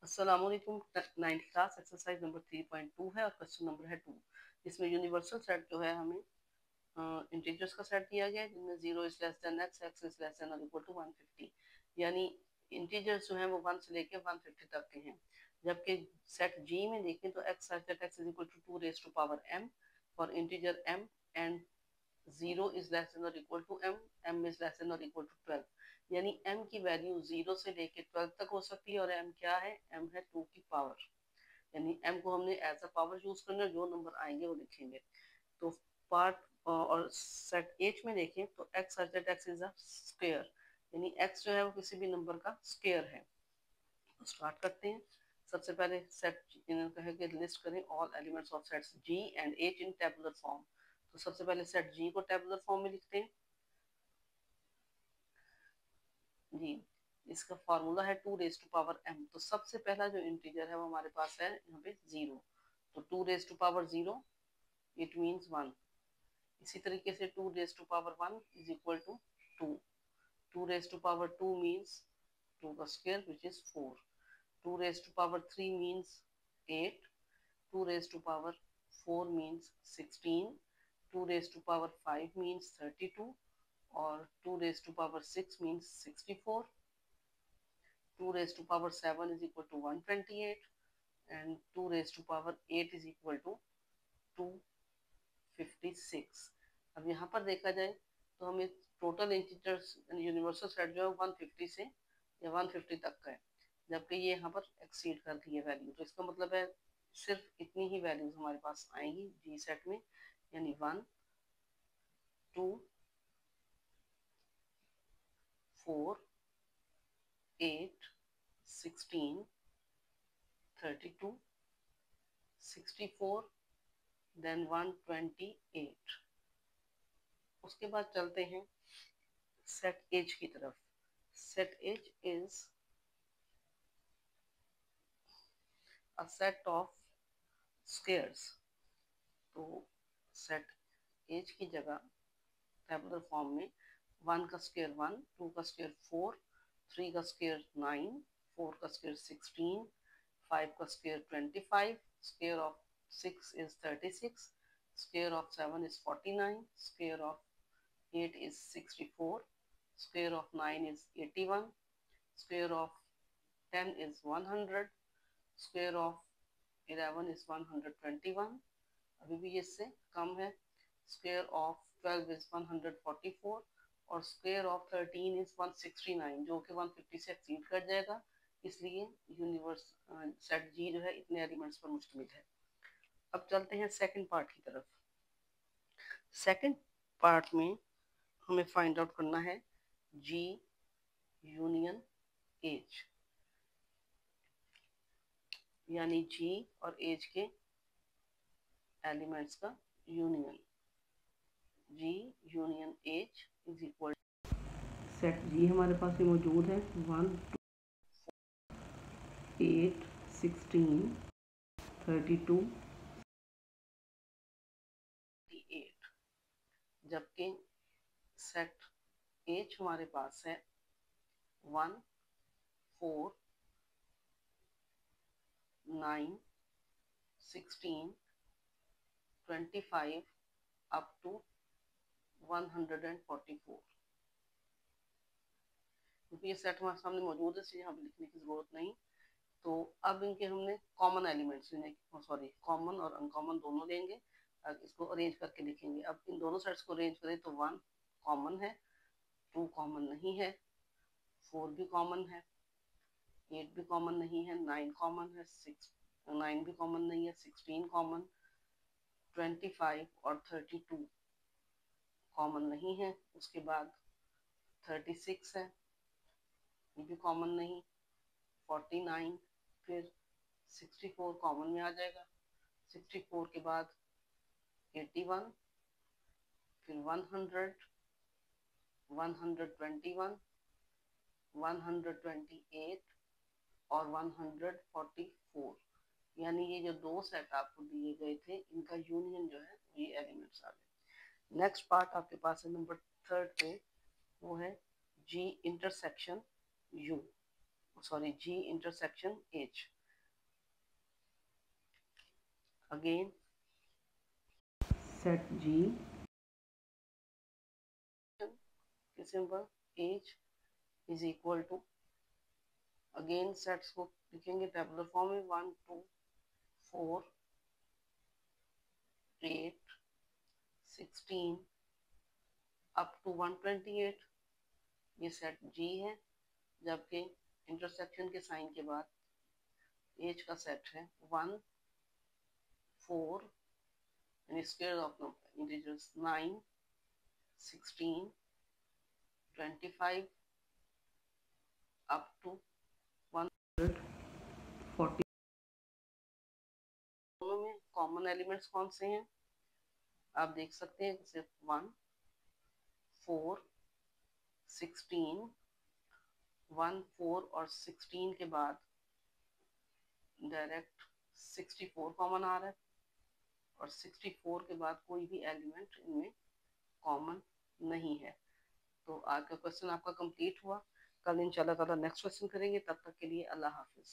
अस्सलाम वालेकुम। 9th class exercise number 3.2 है और क्वेश्चन नंबर है 2। इसमें यूनिवर्सल सेट जो है हमें इंटीजर्स का सेट दिया गया है जिनमें 0 is less than x, x is less than और इक्वल टू 150। यानी इंटीजर्स जो हैं वो 1 से लेके 150 तक के हैं। जबकि सेट G में देखें तो x such that x is equal to 2 raised to power m for integer m and 0 is less than or equal to m, m is less than or equal to 12। यानी m की value 0 से लेके 12 तक हो सकती है और m क्या है, m है 2 की पावर। यानी m को हमने एज अ पावर यूज करना है, जो नंबर आएंगे वो लिखेंगे। तो पार्ट और सेट एच में देखें तो x such that x is a square, यानी x जो है वो किसी भी नंबर का स्क्वायर है। तो स्टार्ट करते हैं। सबसे पहले सेट इन्होंने कहा कि लिस्ट करें all elements of sets g and h in tabular form. तो सबसे पहले सेट g को टेबुलर फॉर्म में लिखते हैं जी। इसका फॉर्मूला है 2 रेज टू पावर m। तो सबसे पहला जो इंटीजर है वो हमारे पास है यहाँ पे 0। तो 2 raise to power 0 it means 1। इसी तरीके से 2 raise to power 1 is equal to 2। 2 raise to power 2 means 2 का square which is 4। 2 raise to power 3 means 8। 2 raise to power 4 means 16। 2 raise to power 5 means 32 और 2 raise to power 6 means 64। 2 raised to power 7 is equal to 128 and 2 raised to power 8 is equal to 256। अब यहाँ पर देखा जाए तो हमें total integers universal set जो है 150 से या 150 तक का है, जबकि ये यहाँ पर एक्सीड कर दी है वैल्यू। तो इसका मतलब है सिर्फ इतनी ही वैल्यूज हमारे पास आएंगी जी सेट में, यानी 1, 2, 4, 8, 16, 32, 64 देन 128। उसके बाद चलते हैं सेट एज की तरफ। Set S is a set of squares. तो सेट एज की जगह टेबुलर फॉर्म में 1 का स्क्वायर 1, 2 का स्क्वायर 4, 3 का स्क्वायर 9, 4 का स्क्वायर 16, 5 का square 25, square of 6 is 36, square of 7 is 49, square of 8 is 64, square of 9 is 81, square of 10 is 100, square of 11 is 121, अभी भी इससे कम है। square of 12 is 144 और square of 13 is 169, जो कि 150 से एक्सीड कर जाएगा। इसलिए यूनिवर्स सेट जी जो है इतने एलिमेंट्स पर मुश्तमिल है। अब चलते हैं सेकंड पार्ट की तरफ। सेकंड पार्ट में हमें फाइंड आउट करना है जी यूनियन एज, यानी जी और एज के एलिमेंट्स का union. G union edge is equal set G हमारे पास में मौजूद है 1, 8, 16, 32, 8। जबकि सेट एच हमारे पास है 1, 4, 9, 16, 25 अप टू 144। क्योंकि ये सेट हमारे सामने मौजूद है इसलिए यहाँ पे लिखने की जरूरत नहीं। तो अब इनके हमने कॉमन एलिमेंट्स सॉरी कॉमन और अनकॉमन दोनों लेंगे। अब इसको अरेंज करके लिखेंगे। अब इन दोनों सेट्स को अरेंज करें तो 1 कॉमन है, 2 कॉमन नहीं है, 4 भी कॉमन है, 8 भी कॉमन नहीं है, 9 कॉमन है, 9 भी कॉमन नहीं है, 16 कॉमन, 25 और 32 कॉमन नहीं है। उसके बाद 36 है, ये भी कॉमन नहीं, 49, फिर 64 कॉमन में आ जाएगा। 64 के बाद 81, फिर 100, 121, 128 और 144। यानी ये जो दो सेट आपको दिए गए थे इनका यूनियन जो है ये एलिमेंट्स आ गए। नेक्स्ट पार्ट आपके पास है नंबर 3 पे, वो है जी intersection you. sorry, G intersection H. Again, set G symbol H is equal to, again sets को लिखेंगे टेबुलर फॉर्म में 1 2 4 8 16 अप टू 128। ये सेट G है, जबकि इंटरसेक्शन के साइन के बाद एज का सेट है 1 4 and square of integers 9 16 25 up to 140। दोनों में कॉमन एलिमेंट्स कौन से हैं आप देख सकते हैं, सिर्फ 1 4 16 1 4 और 16 के बाद डायरेक्ट 64 कॉमन आ रहा है, और 64 के बाद कोई भी एलिमेंट इनमें कॉमन नहीं है। तो आज का क्वेश्चन आपका कंप्लीट हुआ। कल इंशाल्लाह ताला नेक्स्ट क्वेश्चन करेंगे, तब तक के लिए अल्लाह हाफिज।